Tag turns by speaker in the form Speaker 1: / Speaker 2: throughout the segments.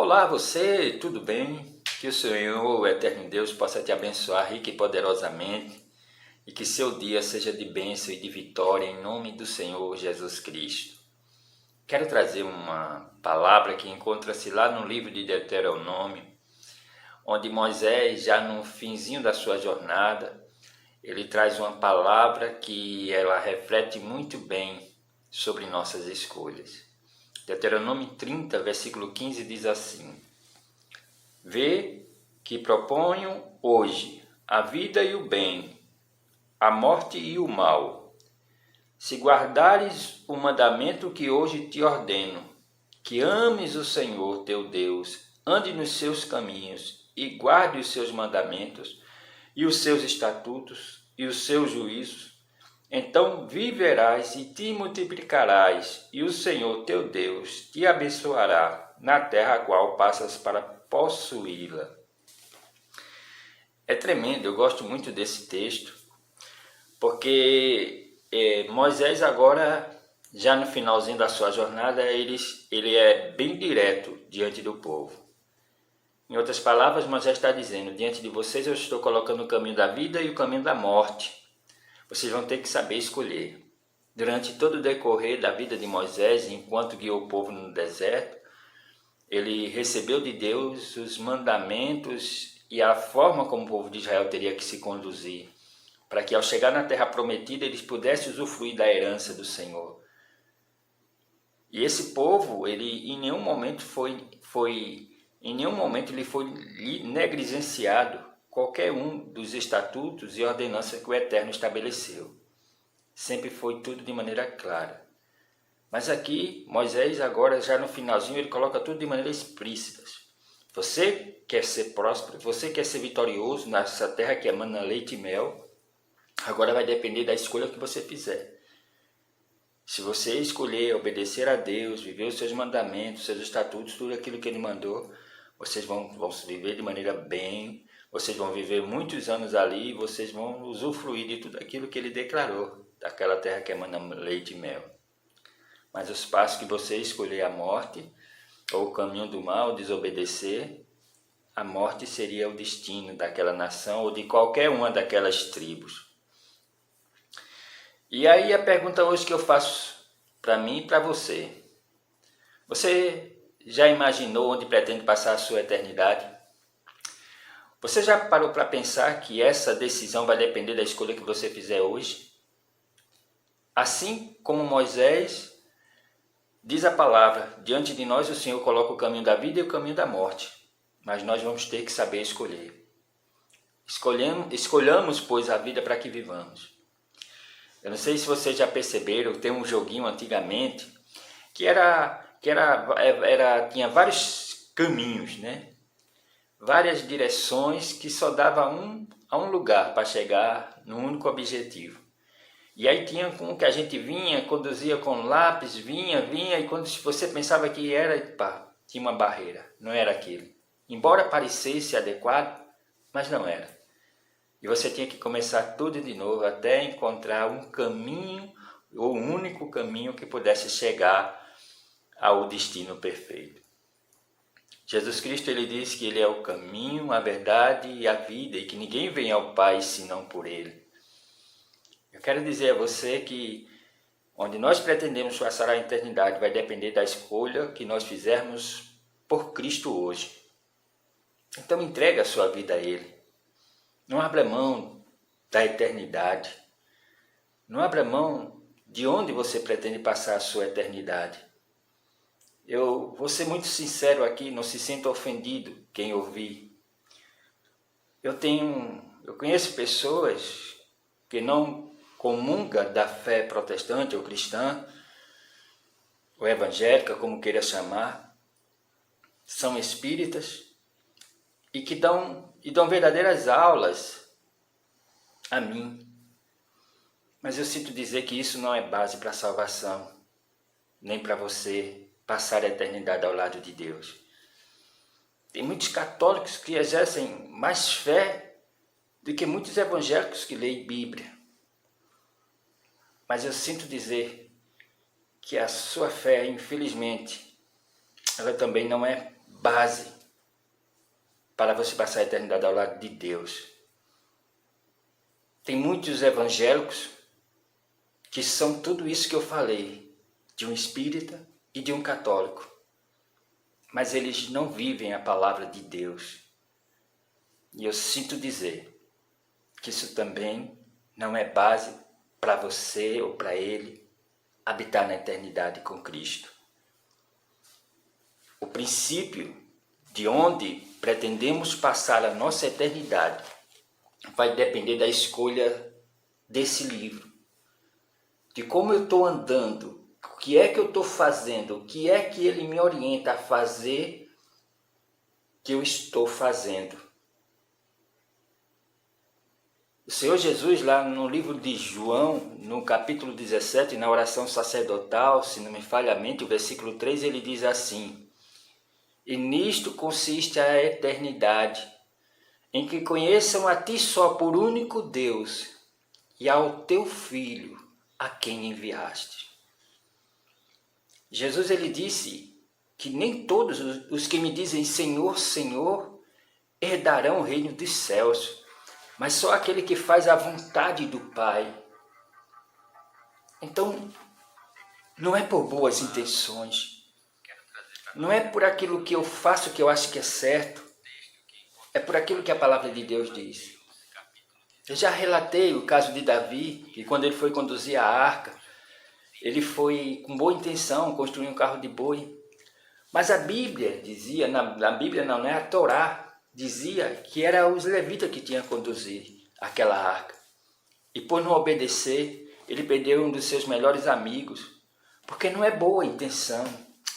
Speaker 1: Olá, você, tudo bem? Que o Senhor, o eterno Deus, possa te abençoar rica e poderosamente e que seu dia seja de bênção e de vitória em nome do Senhor Jesus Cristo. Quero trazer uma palavra que encontra-se lá no livro de Deuteronômio, onde Moisés, já no finzinho da sua jornada, ele traz uma palavra que ela reflete muito bem sobre nossas escolhas. Deuteronômio 30, versículo 15 diz assim: Vê que proponho hoje a vida e o bem, a morte e o mal. Se guardares o mandamento que hoje te ordeno, que ames o Senhor teu Deus, ande nos seus caminhos e guarde os seus mandamentos e os seus estatutos e os seus juízos, então viverás e te multiplicarás, e o Senhor teu Deus te abençoará na terra a qual passas para possuí-la. É tremendo, eu gosto muito desse texto, porque Moisés agora, já no finalzinho da sua jornada, ele é bem direto diante do povo. Em outras palavras, Moisés está dizendo: diante de vocês eu estou colocando o caminho da vida e o caminho da morte. Vocês vão ter que saber escolher. Durante todo o decorrer da vida de Moisés, enquanto guiou o povo no deserto, ele recebeu de Deus os mandamentos e a forma como o povo de Israel teria que se conduzir, para que ao chegar na terra prometida eles pudessem usufruir da herança do Senhor. E esse povo, ele em nenhum momento ele foi negligenciado qualquer um dos estatutos e ordenanças que o Eterno estabeleceu. Sempre foi tudo de maneira clara. Mas aqui, Moisés agora, já no finalzinho, ele coloca tudo de maneira explícita. Você quer ser próspero, você quer ser vitorioso nessa terra que emana leite e mel, agora vai depender da escolha que você fizer. Se você escolher obedecer a Deus, viver os seus mandamentos, seus estatutos, tudo aquilo que Ele mandou, vocês vão viver de maneira bem, vocês vão viver muitos anos ali, vocês vão usufruir de tudo aquilo que Ele declarou, daquela terra que emana leite e mel. Mas os passos que você escolher a morte, ou o caminho do mal, desobedecer, a morte seria o destino daquela nação ou de qualquer uma daquelas tribos. E aí a pergunta hoje que eu faço para mim e para você: você já imaginou onde pretende passar a sua eternidade? Você já parou para pensar que essa decisão vai depender da escolha que você fizer hoje? Assim como Moisés, diz a palavra, diante de nós o Senhor coloca o caminho da vida e o caminho da morte, mas nós vamos ter que saber escolher. Escolhamos, pois, a vida para que vivamos. Eu não sei se vocês já perceberam, tem um joguinho antigamente que tinha vários caminhos, né? Várias direções que só dava a um lugar para chegar num único objetivo. E aí tinha com que a gente vinha, conduzia com lápis, vinha, e quando você pensava que era, pá, tinha uma barreira, não era aquilo. Embora parecesse adequado, mas não era. E você tinha que começar tudo de novo até encontrar um caminho, ou um único caminho que pudesse chegar ao destino perfeito. Jesus Cristo, ele diz que ele é o caminho, a verdade e a vida, e que ninguém vem ao Pai senão por ele. Eu quero dizer a você que onde nós pretendemos passar a eternidade vai depender da escolha que nós fizermos por Cristo hoje. Então entregue a sua vida a Ele. Não abra mão da eternidade. Não abra mão de onde você pretende passar a sua eternidade. Eu vou ser muito sincero aqui, não se sinta ofendido quem ouvir. Eu conheço pessoas que não comungam da fé protestante ou cristã, ou evangélica, como queira chamar, são espíritas e que dão verdadeiras aulas a mim. Mas eu sinto dizer que isso não é base para a salvação, nem para você passar a eternidade ao lado de Deus. Tem muitos católicos que exercem mais fé do que muitos evangélicos que leem Bíblia. Mas eu sinto dizer que a sua fé, infelizmente, ela também não é base para você passar a eternidade ao lado de Deus. Tem muitos evangélicos que são tudo isso que eu falei, de um espírita e de um católico. Mas eles não vivem a palavra de Deus. E eu sinto dizer que isso também não é base para você ou para ele habitar na eternidade com Cristo. O princípio de onde pretendemos passar a nossa eternidade vai depender da escolha desse livro. De como eu estou andando, o que é que eu estou fazendo, o que é que ele me orienta a fazer que eu estou fazendo. O Senhor Jesus, lá no livro de João, no capítulo 17, na oração sacerdotal, se não me falha a mente, o versículo 3, ele diz assim: e nisto consiste a eternidade, em que conheçam a ti só por único Deus e ao teu Filho, a quem enviaste. Jesus, ele disse que nem todos os que me dizem Senhor, Senhor, herdarão o reino dos céus, mas só aquele que faz a vontade do Pai. Então, não é por boas intenções, não é por aquilo que eu faço que eu acho que é certo, é por aquilo que a palavra de Deus diz. Eu já relatei o caso de Davi, que quando ele foi conduzir a arca, ele foi com boa intenção construir um carro de boi. Mas a Bíblia dizia, na Bíblia não é a Torá, dizia que era os levitas que tinham que conduzir aquela arca. E por não obedecer, ele perdeu um dos seus melhores amigos, porque não é boa intenção,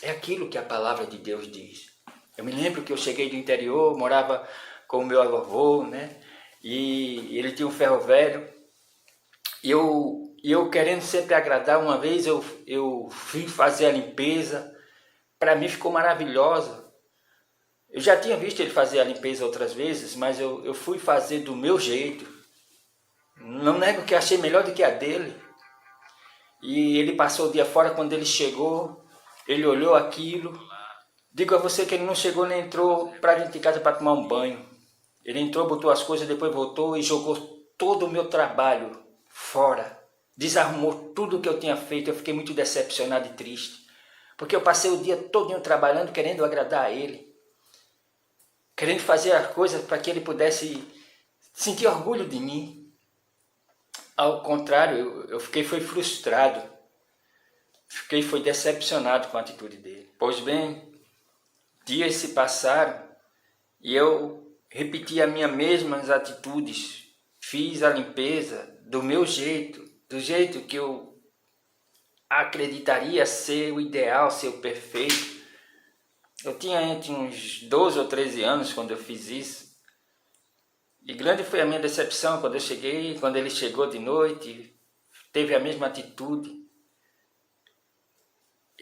Speaker 1: é aquilo que a palavra de Deus diz. Eu me lembro que eu cheguei do interior, morava com o meu avô, né? E ele tinha um ferro velho, e eu querendo sempre agradar, uma vez eu fui fazer a limpeza, para mim ficou maravilhosa. Eu já tinha visto ele fazer a limpeza outras vezes, mas eu fui fazer do meu jeito. Não nego que achei melhor do que a dele. E ele passou o dia fora, quando ele chegou, ele olhou aquilo. Digo a você que ele não chegou nem entrou para dentro de casa para tomar um banho. Ele entrou, botou as coisas, depois voltou e jogou todo o meu trabalho fora. Desarrumou tudo o que eu tinha feito. Eu fiquei muito decepcionado e triste, porque eu passei o dia todo trabalhando, querendo agradar a ele, querendo fazer as coisas para que ele pudesse sentir orgulho de mim. Ao contrário, eu fiquei frustrado, foi decepcionado com a atitude dele. Pois bem, dias se passaram e eu repeti as minhas mesmas atitudes, fiz a limpeza do meu jeito, do jeito que eu acreditaria ser o ideal, ser o perfeito. Eu tinha entre uns 12 ou 13 anos quando eu fiz isso. E grande foi a minha decepção quando eu cheguei, quando ele chegou de noite, teve a mesma atitude.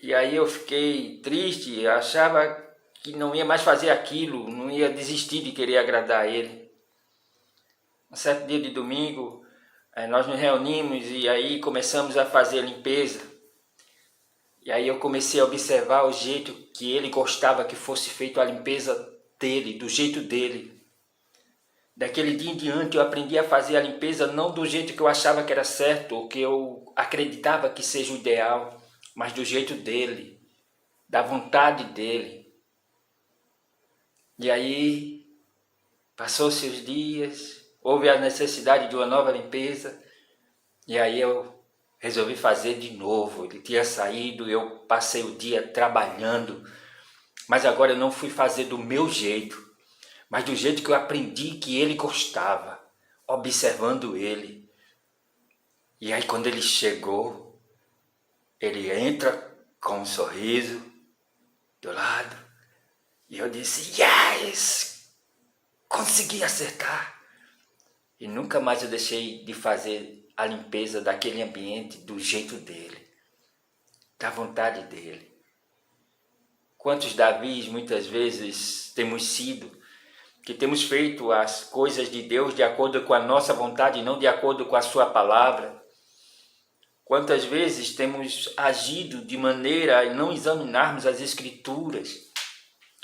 Speaker 1: E aí eu fiquei triste, achava que não ia mais fazer aquilo, não ia desistir de querer agradar a ele. Um certo dia de domingo, nós nos reunimos e aí começamos a fazer a limpeza. E aí eu comecei a observar o jeito que ele gostava que fosse feita a limpeza dele, do jeito dele. Daquele dia em diante eu aprendi a fazer a limpeza não do jeito que eu achava que era certo, ou que eu acreditava que seja o ideal, mas do jeito dele, da vontade dele. E aí, passou-se os dias, houve a necessidade de uma nova limpeza, e aí eu resolvi fazer de novo. Ele tinha saído, eu passei o dia trabalhando, mas agora eu não fui fazer do meu jeito, mas do jeito que eu aprendi que ele gostava, observando ele. E aí quando ele chegou, ele entra com um sorriso do lado, e eu disse, yes! Consegui acertar! E nunca mais eu deixei de fazer a limpeza daquele ambiente do jeito dele, da vontade dele. Quantos Davis muitas vezes temos sido, que temos feito as coisas de Deus de acordo com a nossa vontade e não de acordo com a sua palavra. Quantas vezes temos agido de maneira a não examinarmos as Escrituras,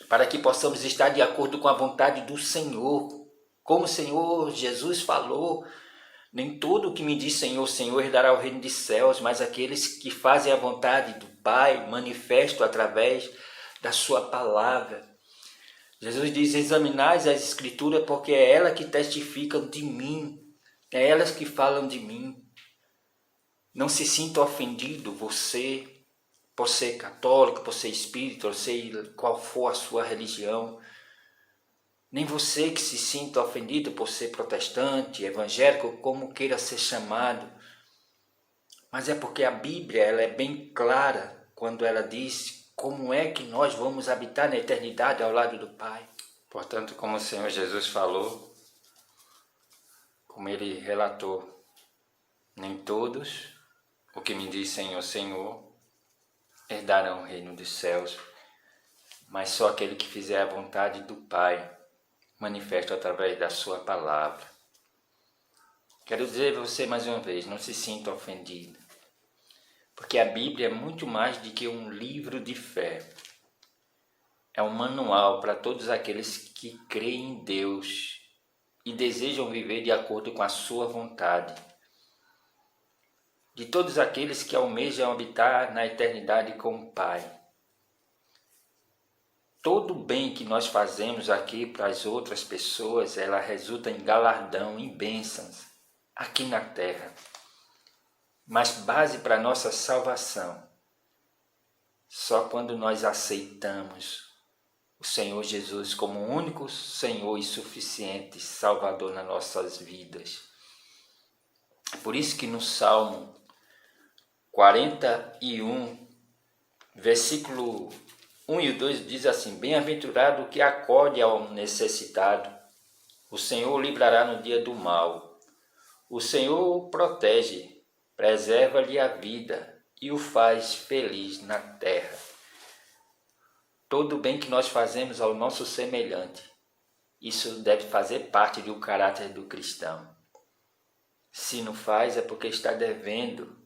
Speaker 1: para que possamos estar de acordo com a vontade do Senhor. Como o Senhor Jesus falou, nem todo o que me diz Senhor, Senhor herdará o reino dos céus, mas aqueles que fazem a vontade do Pai, manifesto através da sua palavra. Jesus diz, examinais as Escrituras, porque é elas que testificam de mim, é elas que falam de mim. Não se sinta ofendido, você, por ser católico, por ser espírita, ou sei qual for a sua religião. Nem você que se sinta ofendido por ser protestante, evangélico, como queira ser chamado. Mas é porque a Bíblia ela é bem clara quando ela diz como é que nós vamos habitar na eternidade ao lado do Pai. Portanto, como o Senhor Jesus falou, como ele relatou, nem todos o que me diz Senhor, Senhor, herdarão o reino dos céus, mas só aquele que fizer a vontade do Pai, manifesto através da sua palavra. Quero dizer a você mais uma vez, não se sinta ofendido, porque a Bíblia é muito mais do que um livro de fé. É um manual para todos aqueles que creem em Deus e desejam viver de acordo com a sua vontade. De todos aqueles que almejam habitar na eternidade com o Pai. Todo o bem que nós fazemos aqui para as outras pessoas, ela resulta em galardão, em bênçãos, aqui na terra. Mas base para a nossa salvação, só quando nós aceitamos o Senhor Jesus como o único Senhor e suficiente Salvador nas nossas vidas. Por isso que no Salmo 41, versículo 1 e 2 diz assim, bem-aventurado o que acode ao necessitado, o Senhor o livrará no dia do mal. O Senhor o protege, preserva-lhe a vida e o faz feliz na terra. Todo o bem que nós fazemos ao nosso semelhante, isso deve fazer parte do caráter do cristão. Se não faz, é porque está devendo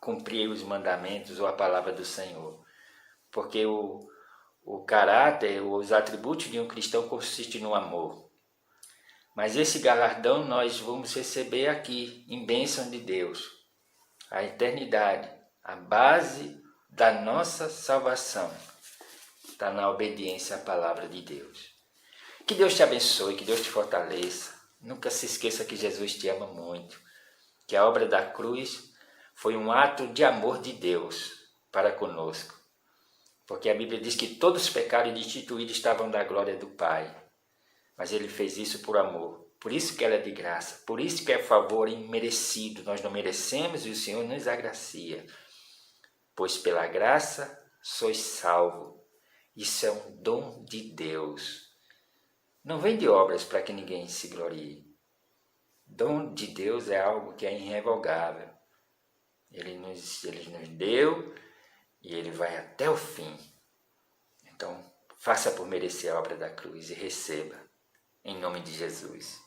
Speaker 1: cumprir os mandamentos ou a palavra do Senhor. Porque o caráter, os atributos de um cristão consistem no amor. Mas esse galardão nós vamos receber aqui, em bênção de Deus. A eternidade, a base da nossa salvação, está na obediência à palavra de Deus. Que Deus te abençoe, que Deus te fortaleça. Nunca se esqueça que Jesus te ama muito, que a obra da cruz foi um ato de amor de Deus para conosco. Porque a Bíblia diz que todos os pecados destituídos estavam da glória do Pai. Mas Ele fez isso por amor. Por isso que ela é de graça. Por isso que é favor imerecido. Nós não merecemos e o Senhor nos agracia. Pois pela graça sois salvos. Isso é um dom de Deus. Não vem de obras para que ninguém se glorie. Dom de Deus é algo que é irrevogável. Ele nos deu e Ele vai até o fim. Então, faça por merecer a obra da cruz e receba, em nome de Jesus.